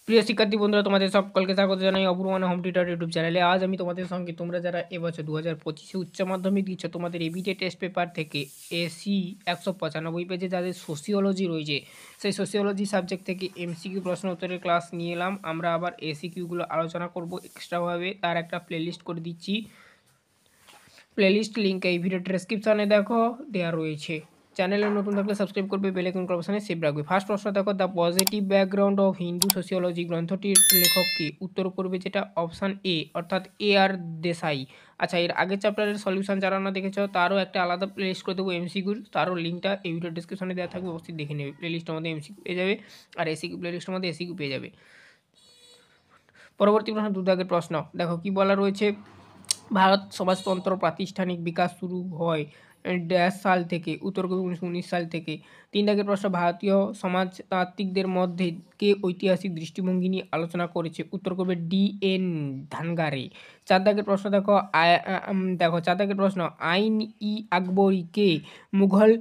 প্রিয় শিক্ষার্থী বন্ধুরা, তোমাদের সকলকে স্বাগত জানাই অপূর্ব হোম টিউটর ইউটিউব চ্যানেলে। আজ আমি তোমাদের সঙ্গে তোমরা যারা এবছর 2025 উচ্চ মাধ্যমিক দিচ্ছ, তোমাদের এবিটে টেস্ট পেপার থেকে এসি 195 পেজে যাদের সোসিওলজি রয়েছে, সেই সোসিওলজি সাবজেক্ট থেকে এমসিকিউ প্রশ্ন উত্তরের ক্লাস নিয়ে এলাম। আমরা আবার এসিকিউগুলো আলোচনা করব এক্সট্রাভাবে, তার একটা প্লেলিস্ট করে দিচ্ছি। প্লেলিস্ট লিঙ্ক এই ভিডিও ডেসক্রিপশনে দেখো দেওয়া রয়েছে। চ্যানেলে নতুন থাকলে সাবস্ক্রাইব করবে, বেল আইকন অপশনে সেভ রাখবে। ফার্স্ট প্রশ্ন দেখো, the positive background of Hindu sociology গ্রন্থটির লেখক কে? উত্তর করবে যেটা অপশান এ, অর্থাৎ এ আর দেশাই। আচ্ছা, এর আগের চ্যাপ্টারের সলিউশন যারা না দেখেছো তারও একটা আলাদা প্লেলিস্ট করে দেবো এমসিকিউর, তারও লিঙ্কটা এই ভিডিও ডিসক্রিপশনে দেওয়া থাকবে, অবশ্যই দেখে নেবে। প্লেলিস্টের মধ্যে এমসিকিউ পেয়ে যাবে আর এসিকিউ প্লেলিস্টের মধ্যে এসিকিউ পেয়ে যাবে। পরবর্তী প্রশ্ন, দুদাগের প্রশ্ন দেখো কি বলা রয়েছে। ভারত সমাজতন্ত্র প্রাতিষ্ঠানিক বিকাশ শুরু হয় ড্যাশ সাল থেকে? উত্তর করবে 1919 সাল থেকে। 3 দাগের প্রশ্ন, ভারতীয় সমাজতাত্ত্বিকদের মধ্যে কে ঐতিহাসিক দৃষ্টিভঙ্গি নিয়ে আলোচনা করেছে? উত্তর করবে DN ধানগারে। 4 দাগের প্রশ্ন দেখো, 4 দাগের প্রশ্ন, আইন ই আকবরী কে মুঘল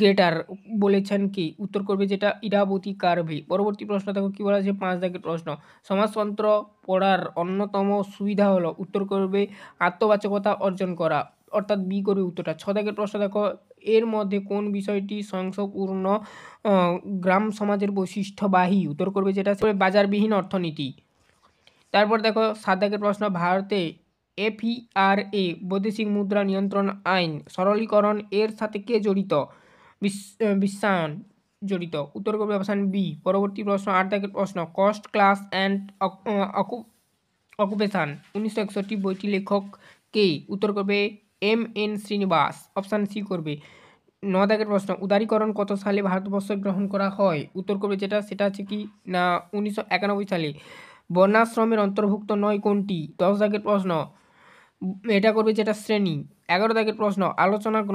গ্রেটার বলেছেন কে? উত্তর করবে যেটা ইরাবতী কারভে। পরবর্তী প্রশ্ন দেখো কি বলা আছে। 5 দাগের প্রশ্ন, সমাজতন্ত্র পড়ার অন্যতম সুবিধা হলো? উত্তর করবে আত্মবাচকতা অর্জন করা, অর্থাৎ বি করবে উত্তরটা। 6 দাগের প্রশ্ন দেখো, এর মধ্যে কোন বিষয়টি সংশয়পূর্ণ গ্রাম সমাজের বৈশিষ্ট্যবাহী? উত্তর করবে যেটা বাজারবিহীন অর্থনীতি। তারপর দেখো 7 দাগের প্রশ্ন, ভারতে FERA বৈদেশিক মুদ্রা নিয়ন্ত্রণ আইন সরলীকরণ এর সাথে কে জড়িত? বিশ্বায়ন জড়িত। উত্তর করবে অপশান বি। পরবর্তী প্রশ্ন 8 দাগের প্রশ্ন, কস্ট ক্লাস অ্যান্ড অকুপেশান 1961 বইটি লেখক কে? উত্তর করবে MN শ্রীনিবাস, অপশান সি করবে। 9 দাগের প্রশ্ন, উদারীকরণ কত সালে ভারতবর্ষে গ্রহণ করা হয়? উত্তর করবে যেটা সেটা আছে কি না 1991 সালে। বর্ণাশ্রমের অন্তর্ভুক্ত নয় কোনটি? 10 দাগের প্রশ্ন, এটা করবে যেটা শ্রেণী। 11 দাগের প্রশ্ন, আলোচনায়তন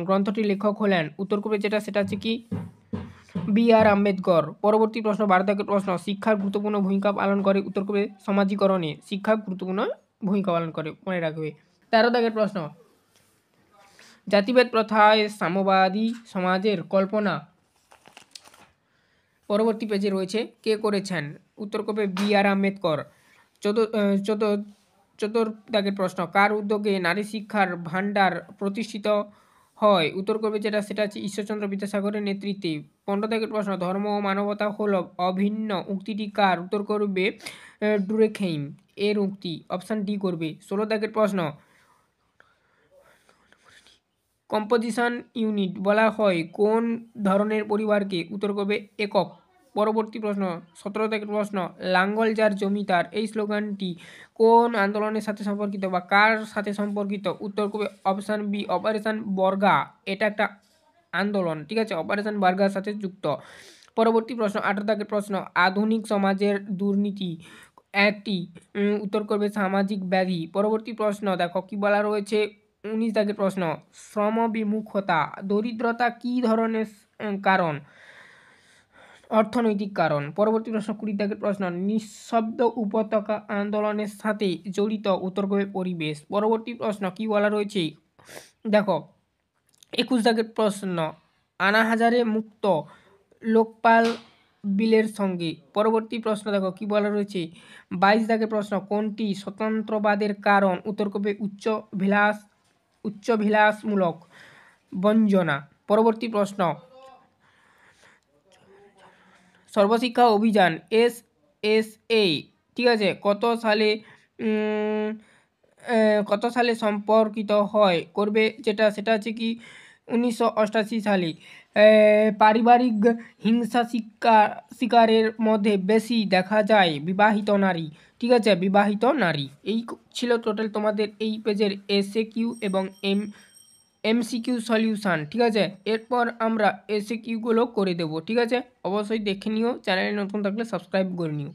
গ্রন্থটির লেখক হলেন? উত্তর করবে যেটা সেটা আছে কি BR আম্বেদকর। পরবর্তী প্রশ্ন 12 দাগের প্রশ্ন, শিক্ষার গুরুত্বপূর্ণ ভূমিকা পালন করে? উত্তর করবে সমাজীকরণে শিক্ষা গুরুত্বপূর্ণ ভূমিকা পালন করে, মনে রাখবে। 13 দাগের প্রশ্ন, জাতিভেদ প্রথায় সাম্যবাদী সমাজের কল্পনা পরবর্তী পেজে রয়েছে কে করেছেন? উত্তর করবে BR আম্বেদকর। 14 দাগের প্রশ্ন, কার উদ্যোগে নারী শিক্ষার ভাণ্ডার প্রতিষ্ঠিত হয়? উত্তর করবে যেটা সেটা হচ্ছে ঈশ্বরচন্দ্র বিদ্যাসাগরের নেতৃত্বে। 15 দাগের প্রশ্ন, ধর্ম ও মানবতা হলো অভিন্ন উক্তিটি কার? উত্তর করবে ডুরেখেইম এর উক্তি, অপশান ডি করবে। 16 দাগের প্রশ্ন, কম্পোজিশন ইউনিট বলা হয় কোন ধরনের পরিবারকে? উত্তর করবে একক। পরবর্তী প্রশ্ন 17 দাগের প্রশ্ন, লাঙ্গল যার জমিদার এই স্লোগানটি কোন আন্দোলনের সাথে সম্পর্কিত বা কার সাথে সম্পর্কিত? উত্তর করবে অপশান বি, অপারেশন বর্গা। এটা একটা আন্দোলন, ঠিক আছে, অপারেশন বর্গার সাথে যুক্ত। পরবর্তী প্রশ্ন 18 দাগের প্রশ্ন, আধুনিক সমাজের দুর্নীতি একটি? উত্তর করবে সামাজিক ব্যাধি। পরবর্তী প্রশ্ন দেখো কি বলা রয়েছে। 19 দাগের প্রশ্ন, শ্রম বিমুখতা দরিদ্রতা কি ধরনের কারণ? অর্থনৈতিক কারণ। পরবর্তী প্রশ্ন 20 দাগের প্রশ্ন, নিঃশব্দ উপত্যকা আন্দোলনের সাথে জড়িত? উত্তর করবে পরিবেশ। পরবর্তী প্রশ্ন কি বলা রয়েছে দেখো 21 দাগের প্রশ্ন, আনা হাজারে মুক্ত লোকপাল বিলের সঙ্গে? পরবর্তী প্রশ্ন দেখো কি বলা রয়েছে 22 দাগের প্রশ্ন, কোনটি স্বতন্ত্রবাদের কারণ? উত্তর করবে উচ্চভিলাষমূলক বঞ্চনা। পরবর্তী প্রশ্ন, সর্বশিক্ষা অভিযান SSA, ঠিক আছে, কত সালে সম্পর্কিত হয়? করবে যেটা সেটা আছে কি 1988 সালে। পারিবারিক হিংসা শিকারের মধ্যে বেশি দেখা যায় বিবাহিত নারী, ঠিক আছে, বিবাহিত নারী। এই ছিল টোটাল তোমাদের এই পেজের SAQ এবং MCQ সলিউশান, ঠিক আছে। এরপর আমরা SAQগুলো করে দেবো, ঠিক আছে। অবশ্যই দেখে নিও, চ্যানেলে নতুন থাকলে সাবস্ক্রাইব করে নিও।